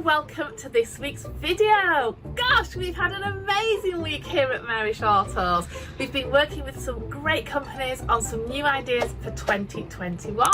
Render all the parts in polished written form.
and welcome to this week's video. Gosh, we've had an amazing week here at Mary Shortle's. We've been working with some great companies on some new ideas for 2021.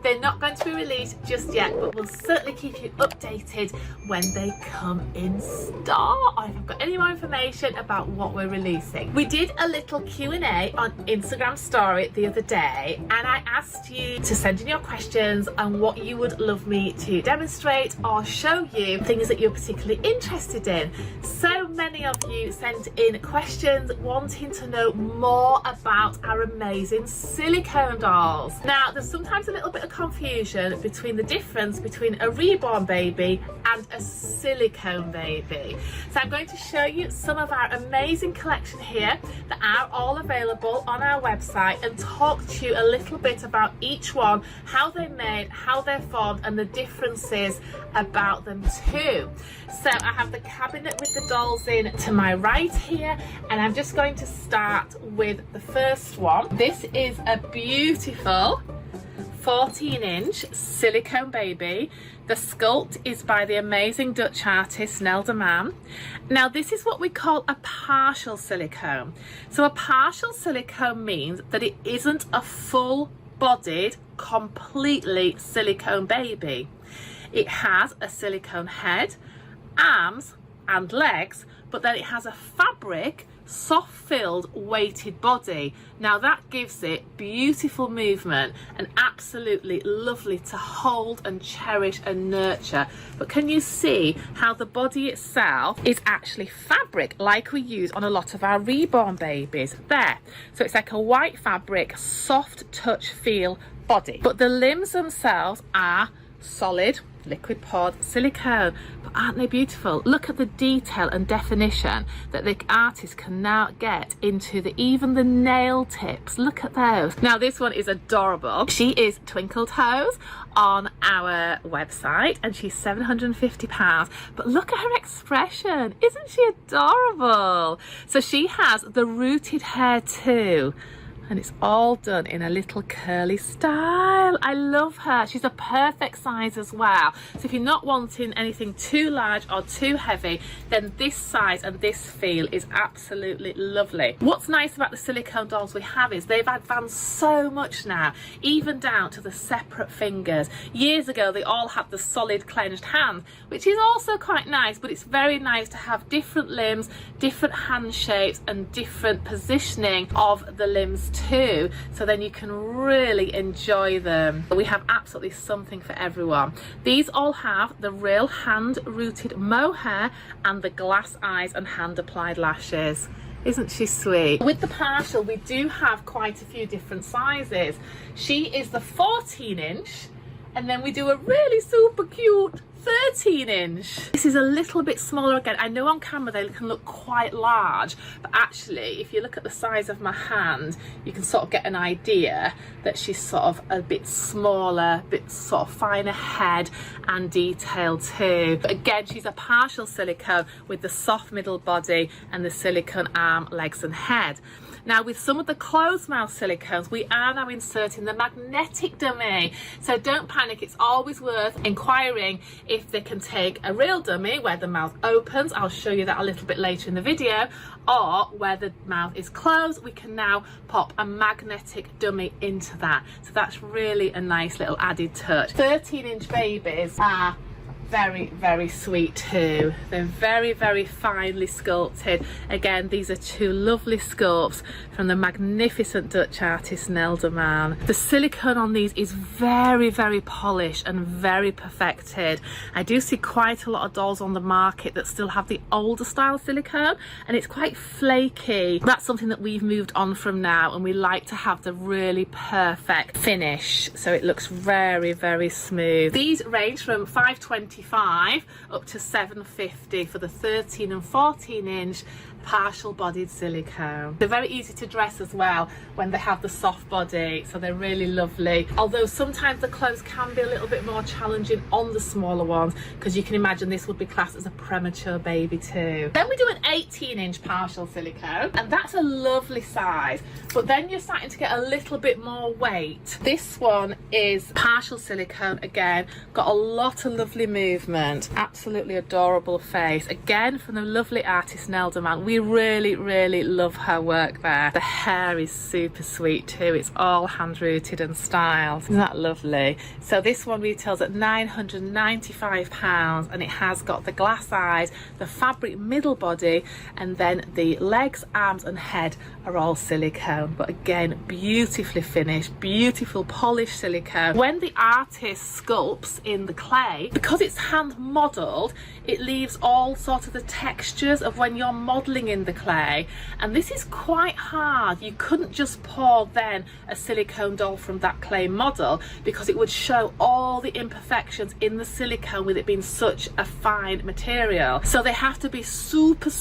They're not going to be released just yet, but we'll certainly keep you updated when they come in store, or if I've got any more information about what we're releasing. We did a little Q&A on Instagram story the other day, and I asked you to send in your questions and what you would love me to demonstrate or show you, things that you're particularly interested in. So many of you sent in questions wanting to know more about our amazing silicone dolls. Now, there's sometimes a little bit of confusion between the difference between a reborn baby and a silicone baby. So I'm going to show you some of our amazing collection here that are all available on our website and talk to you a little bit about each one, how they're made, how they're formed, and the differences about them too. So I have the cabinet with the dolls in to my right here, and I'm just going to start with the first one. This is a beautiful 14-inch silicone baby. The sculpt is by the amazing Dutch artist Nel de Man. Now, this is what we call a partial silicone. So a partial silicone means that it isn't a full-bodied, completely silicone baby. It has a silicone head, arms and legs, but then it has a fabric, soft-filled, weighted body. Now that gives it beautiful movement and absolutely lovely to hold and cherish and nurture. But can you see how the body itself is actually fabric, like we use on a lot of our reborn babies there? So it's like a white fabric, soft touch feel body, but the limbs themselves are solid liquid poured silicone. But aren't they beautiful? Look at the detail and definition that the artist can now get into even the nail tips. Look at those. Now this one is adorable. She is Twinkle Toes on our website and she's £750, but look at her expression. Isn't she adorable? So she has the rooted hair too, and it's all done in a little curly style. I love her. She's a perfect size as well. So if you're not wanting anything too large or too heavy, then this size and this feel is absolutely lovely. What's nice about the silicone dolls we have is they've advanced so much now, even down to the separate fingers. Years ago, they all had the solid clenched hand, which is also quite nice, but it's very nice to have different limbs, different hand shapes, and different positioning of the limbs too, so then you can really enjoy them. We have absolutely something for everyone. These all have the real hand rooted mohair and the glass eyes and hand applied lashes. Isn't she sweet? With the partial, we do have quite a few different sizes. She is the 14-inch, and then we do a really super cute 13-inch. This is a little bit smaller again. I know on camera they can look quite large, but actually if you look at the size of my hand, you can sort of get an idea that she's sort of a bit smaller, a bit sort of finer head and detail too. But again, she's a partial silicone with the soft middle body and the silicone arm, legs and head. Now with some of the closed mouth silicones, we are now inserting the magnetic dummy. So don't panic, it's always worth inquiring if they can take a real dummy where the mouth opens. I'll show you that a little bit later in the video. Or where the mouth is closed, we can now pop a magnetic dummy into that. So that's really a nice little added touch. 13-inch babies are very, very sweet too. They're very, very finely sculpted. Again, these are two lovely sculpts from the magnificent Dutch artist Nel de Man. The silicone on these is very, very polished and very perfected. I do see quite a lot of dolls on the market that still have the older style silicone, and it's quite flaky. That's something that we've moved on from now, and we like to have the really perfect finish, so it looks very, very smooth. These range from $5.25 up to $7.50 for the 13 and 14-inch. partial bodied silicone. They're very easy to dress as well when they have the soft body, so they're really lovely. Although sometimes the clothes can be a little bit more challenging on the smaller ones, because you can imagine this would be classed as a premature baby too. Then we do an 18-inch partial silicone, and that's a lovely size, but then you're starting to get a little bit more weight. This one is partial silicone again, got a lot of lovely movement, absolutely adorable face, again from the lovely artist Nelda Man. We really love her work there. The hair is super sweet too, it's all hand rooted and styled. Isn't that lovely? So this one retails at £995, and it has got the glass eyes, the fabric middle body, and then the legs, arms and head are all silicone, but again beautifully finished, beautiful polished silicone. When the artist sculpts in the clay, because it's hand modelled, it leaves all sort of the textures of when you're modelling in the clay, and this is quite hard. You couldn't just pour then a silicone doll from that clay model, because it would show all the imperfections in the silicone with it being such a fine material. So they have to be super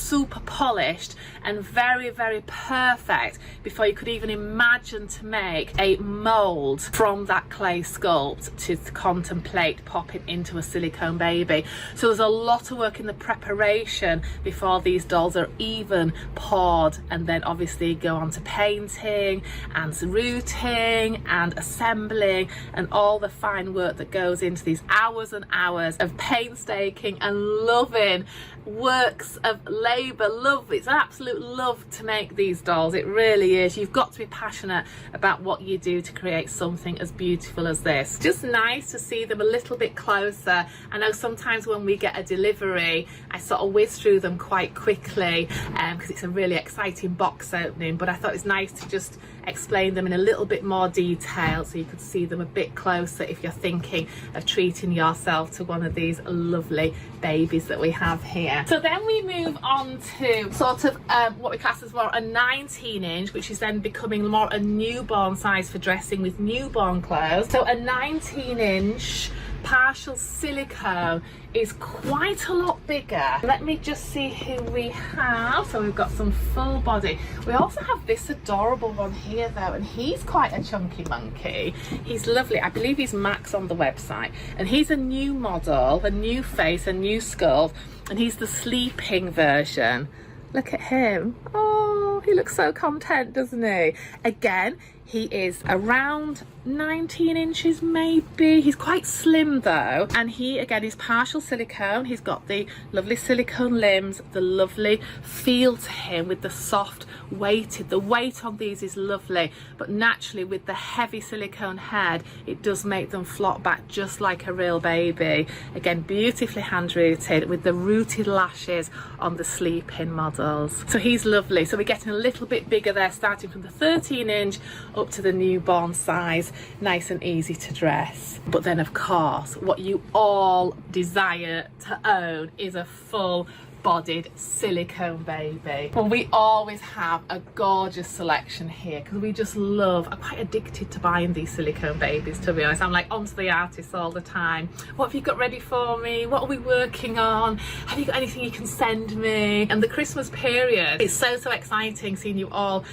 polished and very perfect before you could even imagine to make a mould from that clay sculpt to contemplate popping into a silicone baby. So there's a lot of work in the preparation before these dolls are even poured, and then obviously go on to painting and rooting and assembling and all the fine work that goes into these hours and hours of painstaking and loving works of labour. Love, it's an absolute love to make these dolls, it really is. You've got to be passionate about what you do to create something as beautiful as this. Just nice to see them a little bit closer. I know sometimes when we get a delivery I sort of whiz through them quite quickly because it's a really exciting box opening, but I thought it's nice to just explain them in a little bit more detail so you could see them a bit closer if you're thinking of treating yourself to one of these lovely babies that we have here. So then we move on to sort of what we class as more a 19-inch, which is then becoming more a newborn size for dressing with newborn clothes. So a 19-inch partial silicone is quite a lot bigger. Let me just see who we have. So we've got some full body. We also have this adorable one here though, and he's quite a chunky monkey. He's lovely. I believe he's Max on the website, and he's a new model, a new face, a new skull, and he's the sleeping version. Look at him. Oh, he looks so content, doesn't he? Again, he is around 19 inches maybe. He's quite slim though, and he again is partial silicone. He's got the lovely silicone limbs, the lovely feel to him with the soft weighted. The weight on these is lovely, but naturally with the heavy silicone head it does make them flop back just like a real baby. Again, beautifully hand rooted with the rooted lashes on the sleep-in models. So he's lovely. So we're getting a little bit bigger there, starting from the 13-inch up to the newborn size, nice and easy to dress. But then of course what you all desire to own is a full bodied silicone baby. Well, we always have a gorgeous selection here because we just love, I'm quite addicted to buying these silicone babies, to be honest. I'm like onto the artists all the time. What have you got ready for me? What are we working on? Have you got anything you can send me? And the Christmas period, it's so exciting seeing you all,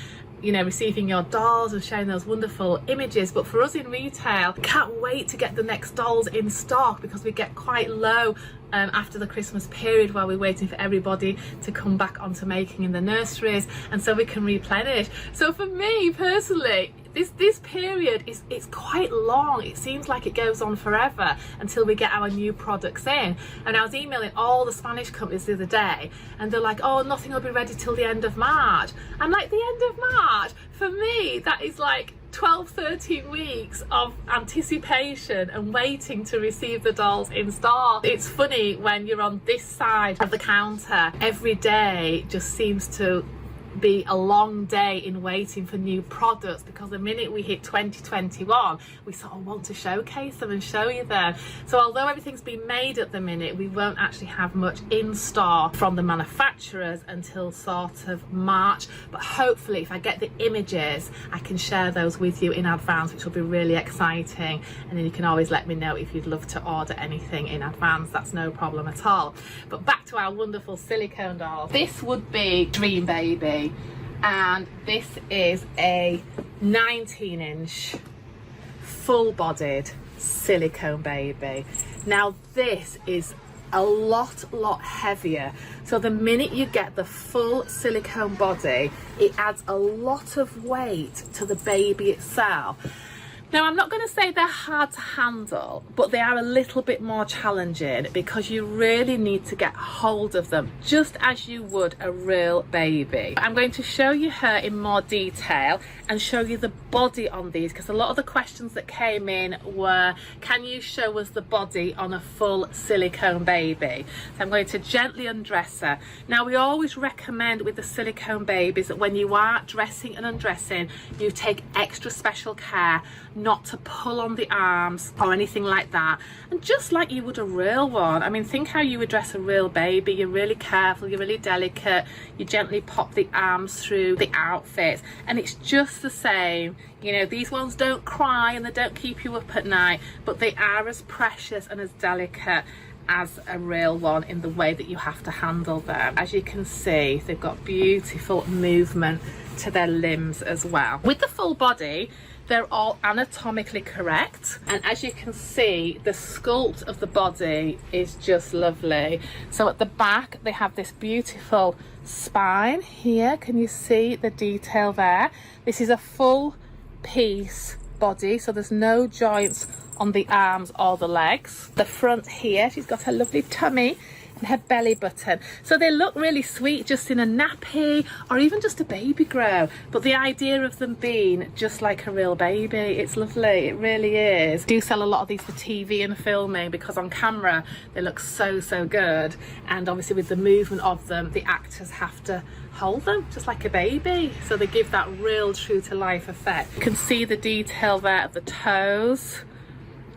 you know, receiving your dolls and sharing those wonderful images. But for us in retail, can't wait to get the next dolls in stock because we get quite low after the Christmas period while we're waiting for everybody to come back onto making in the nurseries, and so we can replenish. So for me personally, this period it's quite long. It seems like it goes on forever until we get our new products in. And I was emailing all the Spanish companies the other day and they're like, oh, nothing will be ready till the end of March. I'm like, the end of March? For me that is like 12-13 weeks of anticipation and waiting to receive the dolls in store. It's funny when you're on this side of the counter, every day just seems to be a long day in waiting for new products, because the minute we hit 2021 we sort of want to showcase them and show you them. So although everything's been made at the minute, we won't actually have much in store from the manufacturers until sort of March, but hopefully if I get the images I can share those with you in advance, which will be really exciting, and then you can always let me know if you'd love to order anything in advance. That's no problem at all. But back to our wonderful silicone dolls. This would be Dream Baby, and this is a 19-inch full-bodied silicone baby. Now this is a lot heavier, so the minute you get the full silicone body, it adds a lot of weight to the baby itself. Now, I'm not going to say they're hard to handle, but they are a little bit more challenging because you really need to get hold of them just as you would a real baby. I'm going to show you her in more detail and show you the body on these, because a lot of the questions that came in were, can you show us the body on a full silicone baby? So I'm going to gently undress her. Now, we always recommend with the silicone babies that when you are dressing and undressing, you take extra special care not to pull on the arms or anything like that, and just like you would a real one. I mean, think how you would dress a real baby. You're really careful, you're really delicate, you gently pop the arms through the outfit, and it's just the same. You know, these ones don't cry and they don't keep you up at night, but they are as precious and as delicate as a real one in the way that you have to handle them. As you can see, they've got beautiful movement to their limbs as well. With the full body, they're all anatomically correct, and as you can see, the sculpt of the body is just lovely. So at the back they have this beautiful spine here. Can you see the detail there? This is a full piece body, so there's no joints on the arms or the legs. The front here, she's got her lovely tummy and her belly button, so they look really sweet just in a nappy or even just a baby grow, but the idea of them being just like a real baby, it's lovely, it really is. I do sell a lot of these for TV and filming because on camera they look so good, and obviously with the movement of them the actors have to hold them just like a baby, so they give that real true to life effect. You can see the detail there of the toes,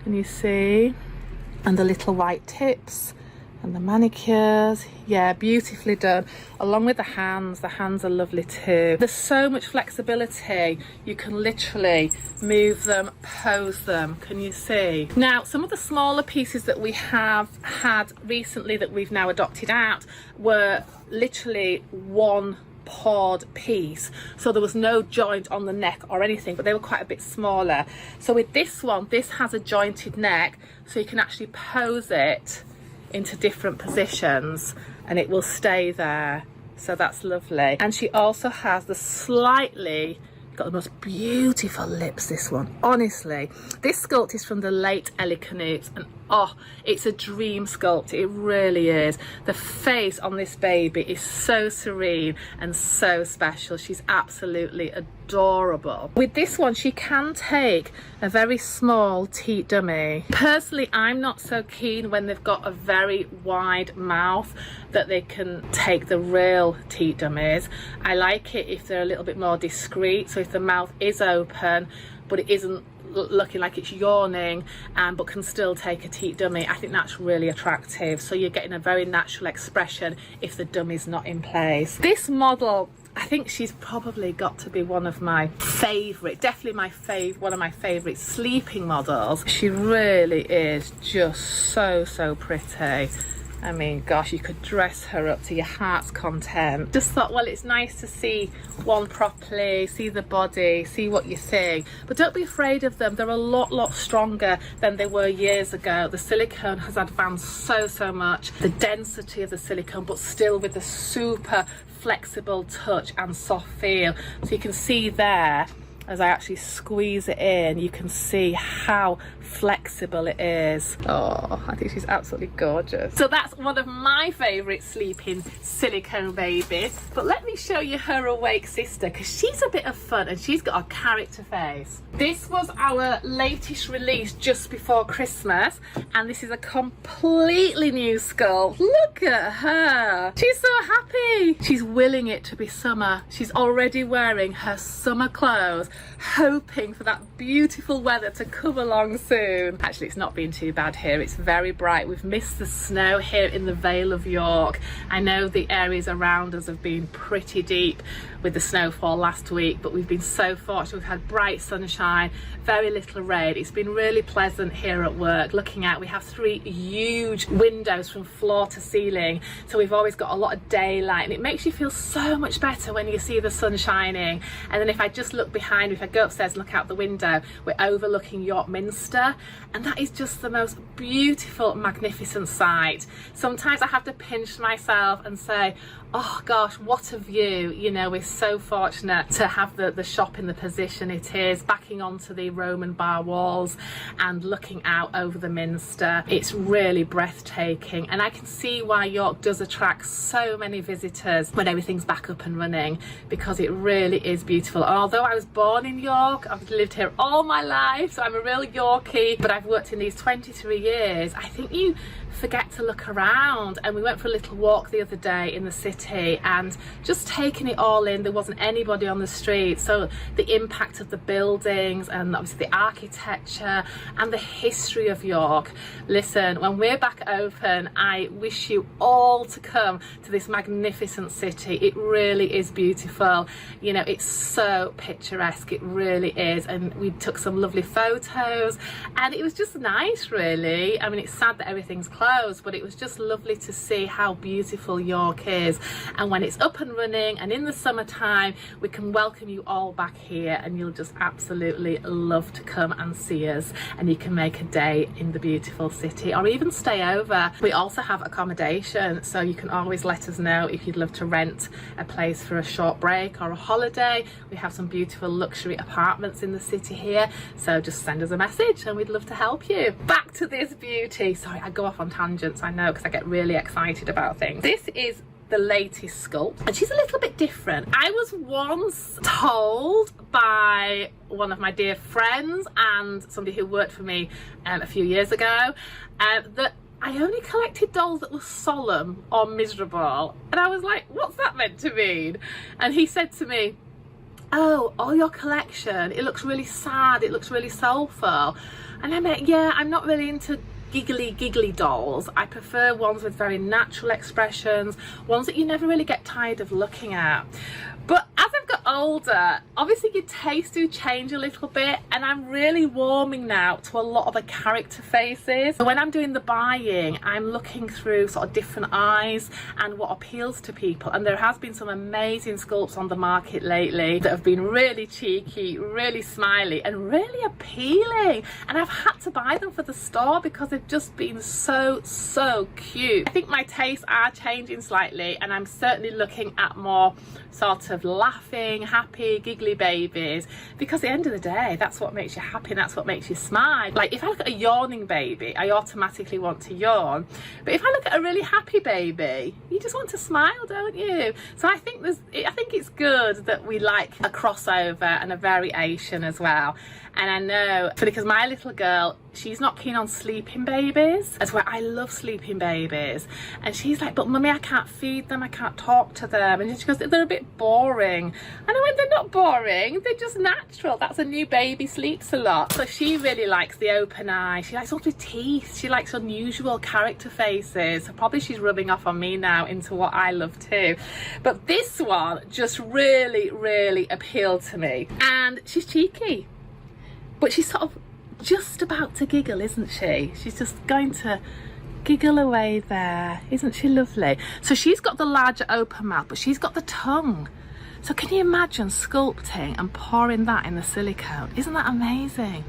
can you see, and the little white tips and the manicures. Yeah, beautifully done, along with the hands are lovely too. There's so much flexibility, you can literally move them, pose them, can you see? Now, some of the smaller pieces that we have had recently that we've now adopted out were literally one poured piece, so there was no joint on the neck or anything, but they were quite a bit smaller. So with this one, this has a jointed neck, so you can actually pose it into different positions and it will stay there, so that's lovely. And she also has the slightly, got the most beautiful lips, this one, honestly. This sculpt is from the late Ellie Canutes, and oh, it's a dream sculpt, it really is. The face on this baby is so serene and so special. She's absolutely adorable. With this one, she can take a very small teat dummy. Personally, I'm not so keen when they've got a very wide mouth that they can take the real teat dummies. I like it if they're a little bit more discreet, so if the mouth is open but it isn't looking like it's yawning, but can still take a teat dummy, I think that's really attractive. So you're getting a very natural expression if the dummy's not in place. This model, I think she's probably got to be one of my favourite, definitely one of my favourite sleeping models. She really is just so pretty. I mean, gosh, you could dress her up to your heart's content. Just thought, well, it's nice to see one properly, see the body, see what you think. But don't be afraid of them. They're a lot stronger than they were years ago. The silicone has advanced so much. The density of the silicone, but still with the super flexible touch and soft feel. So you can see there, as I actually squeeze it in, you can see how flexible it is. Oh, I think she's absolutely gorgeous. So that's one of my favourite sleeping silicone babies. But let me show you her awake sister, because she's a bit of fun and she's got a character face. This was our latest release just before Christmas, and this is a completely new skull. Look at her. She's so happy. She's willing it to be summer. She's already wearing her summer clothes, hoping for that beautiful weather to come along soon. Actually, it's not been too bad here. It's very bright. We've missed the snow here in the Vale of York. I know the areas around us have been pretty deep with the snowfall last week, but we've been so fortunate. We've had bright sunshine, very little rain. It's been really pleasant here at work. Looking out, we have 3 huge windows from floor to ceiling, so we've always got a lot of daylight, and it makes you feel so much better when you see the sun shining. And then if I just look behind me, if I go upstairs and look out the window, we're overlooking York Minster, and that is just the most beautiful, magnificent sight. Sometimes I have to pinch myself and say, oh gosh, what a view. You know, we're so fortunate to have the shop in the position it is, backing onto the Roman bar walls and looking out over the Minster. It's really breathtaking, and I can see why York does attract so many visitors when everything's back up and running, because it really is beautiful. And although I was born in York, I've lived here all my life, so I'm a real Yorkie, but I've worked in these 23 years, I think you forget to look around. And we went for a little walk the other day in the city and just taking it all in. There wasn't anybody on the street, so the impact of the buildings and obviously the architecture and the history of York. Listen, when we're back open, I wish you all to come to this magnificent city. It really is beautiful. You know, it's so picturesque, it really is. And we took some lovely photos, and it was just nice, really. I mean, it's sad that everything's closed, but it was just lovely to see how beautiful York is. And when it's up and running and in the summertime, we can welcome you all back here, and you'll just absolutely love to come and see us, and you can make a day in the beautiful city or even stay over. We also have accommodation, so you can always let us know if you'd love to rent a place for a short break or a holiday. We have some beautiful luxury apartments in the city here, so just send us a message and we'd love to help you. Back to this beauty. Sorry, I go off on tangents, I know, because I get really excited about things. This is the latest sculpt, and she's a little bit different. I was once told by one of my dear friends and somebody who worked for me a few years ago that I only collected dolls that were solemn or miserable, and I was like, what's that meant to mean? And he said to me, oh, all your collection, it looks really sad, it looks really soulful. And I meant, yeah, I'm not really into giggly dolls. I prefer ones with very natural expressions, ones that you never really get tired of looking at. But as I've got older, obviously your tastes do change a little bit, and I'm really warming now to a lot of the character faces. So when I'm doing the buying, I'm looking through sort of different eyes and what appeals to people. And there has been some amazing sculpts on the market lately that have been really cheeky, really smiley and really appealing. And I've had to buy them for the store because they've just been so cute. I think my tastes are changing slightly, and I'm certainly looking at more sort of laughing, happy, giggly babies, because at the end of the day, that's what makes you happy and that's what makes you smile. Like, if I look at a yawning baby, I automatically want to yawn, but if I look at a really happy baby, you just want to smile, don't you? So I think it's good that we like a crossover and a variation as well. And I know, because my little girl, she's not keen on sleeping babies, as well. I love sleeping babies, and she's like, but mummy, I can't feed them, I can't talk to them. And she goes, they're a bit boring. And I went, they're not boring, they're just natural. That's a new baby, sleeps a lot. So she really likes the open eye, she likes all the teeth, she likes unusual character faces. So probably she's rubbing off on me now into what I love too. But this one just really appealed to me, and she's cheeky, but she's sort of just about to giggle, isn't she? She's just going to giggle away there. Isn't she lovely? So she's got the larger open mouth, but she's got the tongue. So can you imagine sculpting and pouring that in the silicone? Isn't that amazing?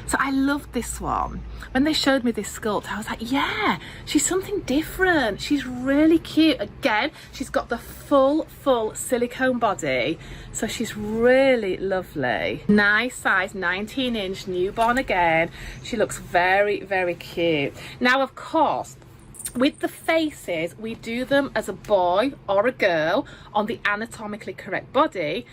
So I loved this one. When they showed me this sculpt, I was like, yeah, she's something different. She's really cute. Again, she's got the full silicone body. So she's really lovely. Nice size, 19-inch, newborn again. She looks very, very cute. Now, of course, with the faces, we do them as a boy or a girl on the anatomically correct body.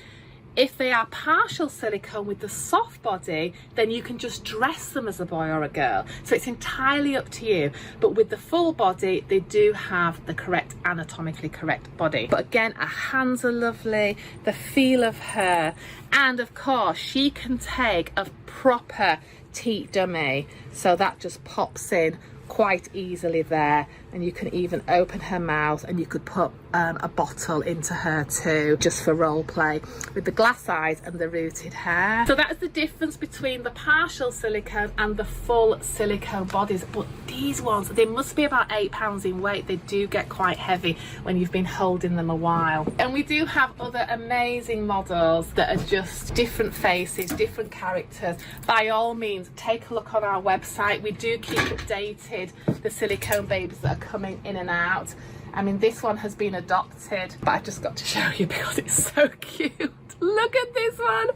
If they are partial silicone with the soft body, then you can just dress them as a boy or a girl. So it's entirely up to you. But with the full body, they do have the correct, anatomically correct body. But again, her hands are lovely, the feel of her. And of course, she can take a proper teat dummy. So that just pops in quite easily there, and you can even open her mouth, and you could put a bottle into her too, just for role play, with the glass eyes and the rooted hair. So that is the difference between the partial silicone and the full silicone bodies. But these ones, they must be about £8 in weight. They do get quite heavy when you've been holding them a while. And we do have other amazing models that are just different faces, different characters. By all means, take a look on our website. We do keep updated the silicone babies that are coming in and out. I mean, this one has been adopted, but I've just got to show you because it's so cute. Look at this one.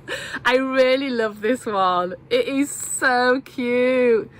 I really love this one. It is so cute.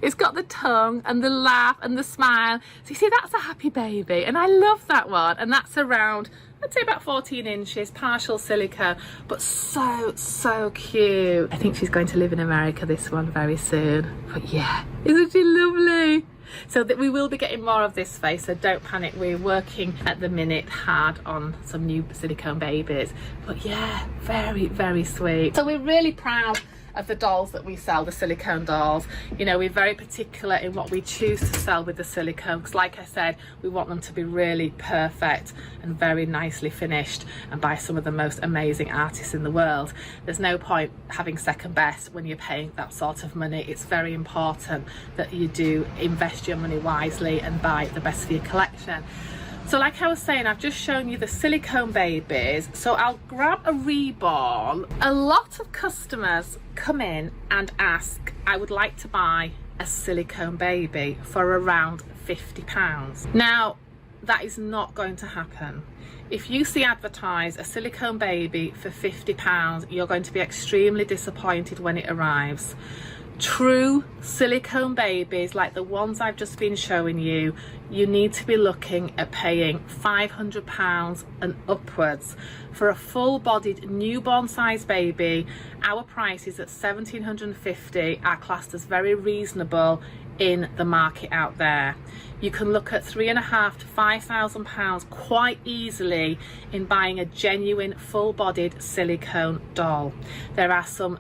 It's got the tongue and the laugh and the smile. So you see, that's a happy baby, and I love that one. And that's around, I'd say about 14 inches, partial silicone, but so cute. I think she's going to live in America, this one, very soon. But yeah, isn't she lovely? So that we will be getting more of this face, so don't panic. We're working at the minute hard on some new silicone babies. But yeah, very sweet. So we're really proud of the dolls that we sell, the silicone dolls. You know, we're very particular in what we choose to sell with the silicone, because like I said, we want them to be really perfect and very nicely finished, and by some of the most amazing artists in the world. There's no point having second best when you're paying that sort of money. It's very important that you do invest your money wisely and buy the best for your collection. So like I was saying, I've just shown you the silicone babies, so I'll grab a Reborn. A lot of customers come in and ask, I would like to buy a silicone baby for around £50. Now, that is not going to happen. If you see advertised a silicone baby for £50, you're going to be extremely disappointed when it arrives. True silicone babies like the ones I've just been showing you, you need to be looking at paying £500 and upwards. For a full-bodied newborn size baby, our prices at £1,750 are classed as very reasonable in the market out there. You can look at £3,500 to £5,000 quite easily in buying a genuine full-bodied silicone doll. There are some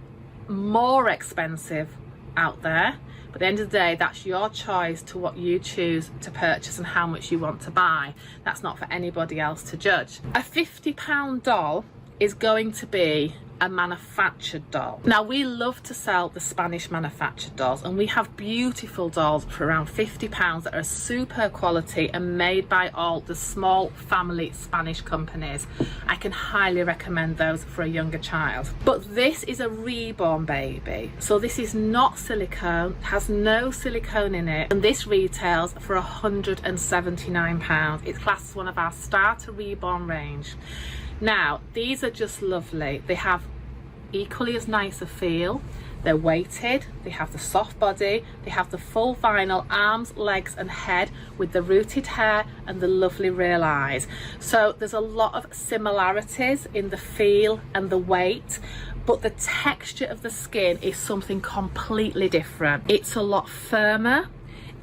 more expensive out there, but at the end of the day, that's your choice to what you choose to purchase and how much you want to buy. That's not for anybody else to judge. A £50 doll is going to be a manufactured doll. Now, we love to sell the Spanish manufactured dolls, and we have beautiful dolls for around £50 that are super quality and made by all the small family Spanish companies. I can highly recommend those for a younger child. But this is a Reborn baby, so this is not silicone, has no silicone in it, and this retails for £179. It's classed as one of our starter Reborn range. Now, these are just lovely. They have equally as nice a feel. They're weighted, they have the soft body, they have the full vinyl arms, legs and head with the rooted hair and the lovely real eyes. So there's a lot of similarities in the feel and the weight, but the texture of the skin is something completely different. It's a lot firmer.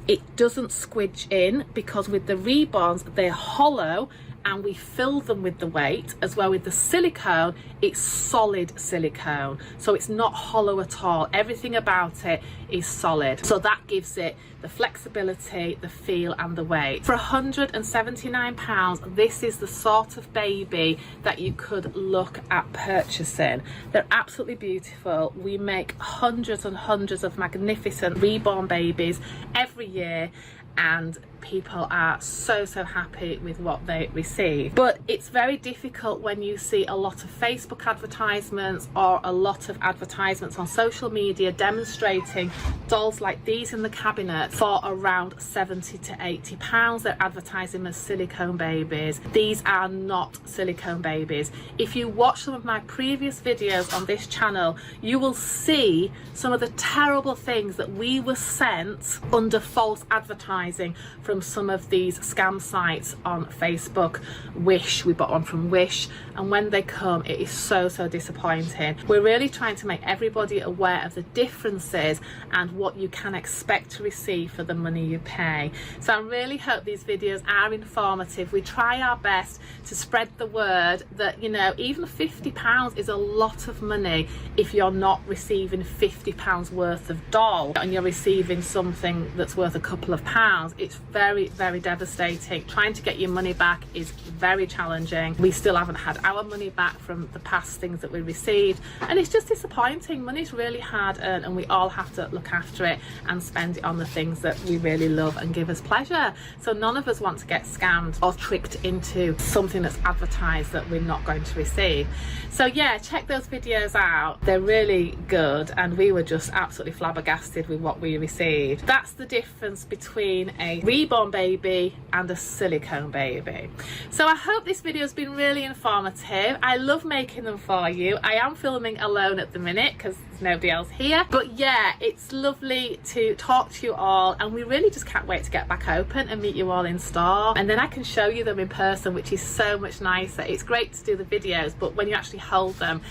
It doesn't squidge in, because with the Reborns, they're hollow and we fill them with the weight. As well with the silicone, it's solid silicone, so it's not hollow at all. Everything about it is solid, so that gives it the flexibility, the feel and the weight. For £179, this is the sort of baby that you could look at purchasing. They're absolutely beautiful. We make hundreds and hundreds of magnificent Reborn babies every year, and people are so happy with what they receive. But it's very difficult when you see a lot of Facebook advertisements or a lot of advertisements on social media demonstrating dolls like these in the cabinet for around £70 to £80. They're advertising as silicone babies. These are not silicone babies. If you watch some of my previous videos on this channel, you will see some of the terrible things that we were sent under false advertising from some of these scam sites on Facebook. Wish, we bought one from Wish, and when they come, it is so disappointing. We're really trying to make everybody aware of the differences and what you can expect to receive for the money you pay. So I really hope these videos are informative. We try our best to spread the word that, you know, even £50 is a lot of money if you're not receiving £50 worth of doll and you're receiving something that's worth a couple of pounds. It's very devastating. Trying to get your money back is very challenging. We still haven't had our money back from the past things that we received, and it's just disappointing. Money's really hard earned, and we all have to look after it and spend it on the things that we really love and give us pleasure. So none of us want to get scammed or tricked into something that's advertised that we're not going to receive. So yeah, check those videos out. They're really good, and we were just absolutely flabbergasted with what we received. That's the difference between a reborn baby and a silicone baby. So I hope this video has been really informative. I love making them for you. I am filming alone at the minute because there's nobody else here, but yeah, it's lovely to talk to you all, and we really just can't wait to get back open and meet you all in store, and then I can show you them in person, which is so much nicer. It's great to do the videos, but when you actually hold them,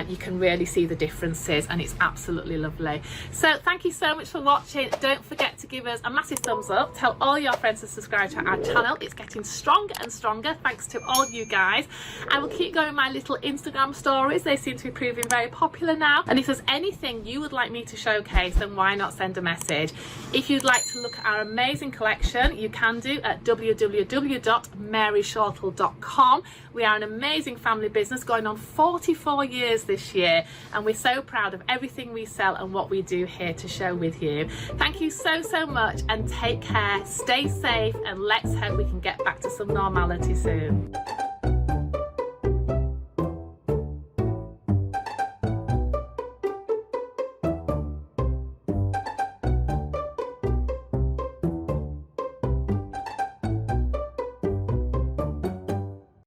you can really see the differences, and it's absolutely lovely. So thank you so much for watching. Don't forget to give us a massive thumbs up. Tell all your friends to subscribe to our channel. It's getting stronger and stronger thanks to all you guys. I will keep going my little Instagram stories. They seem to be proving very popular now, and if there's anything you would like me to showcase, then why not send a message. If you'd like to look at our amazing collection, you can do at www.maryshortle.com. We are an amazing family business going on 44 years this year, and we're so proud of everything we sell and what we do here to share with you. Thank you so much, and take care, stay safe, and let's hope we can get back to some normality soon.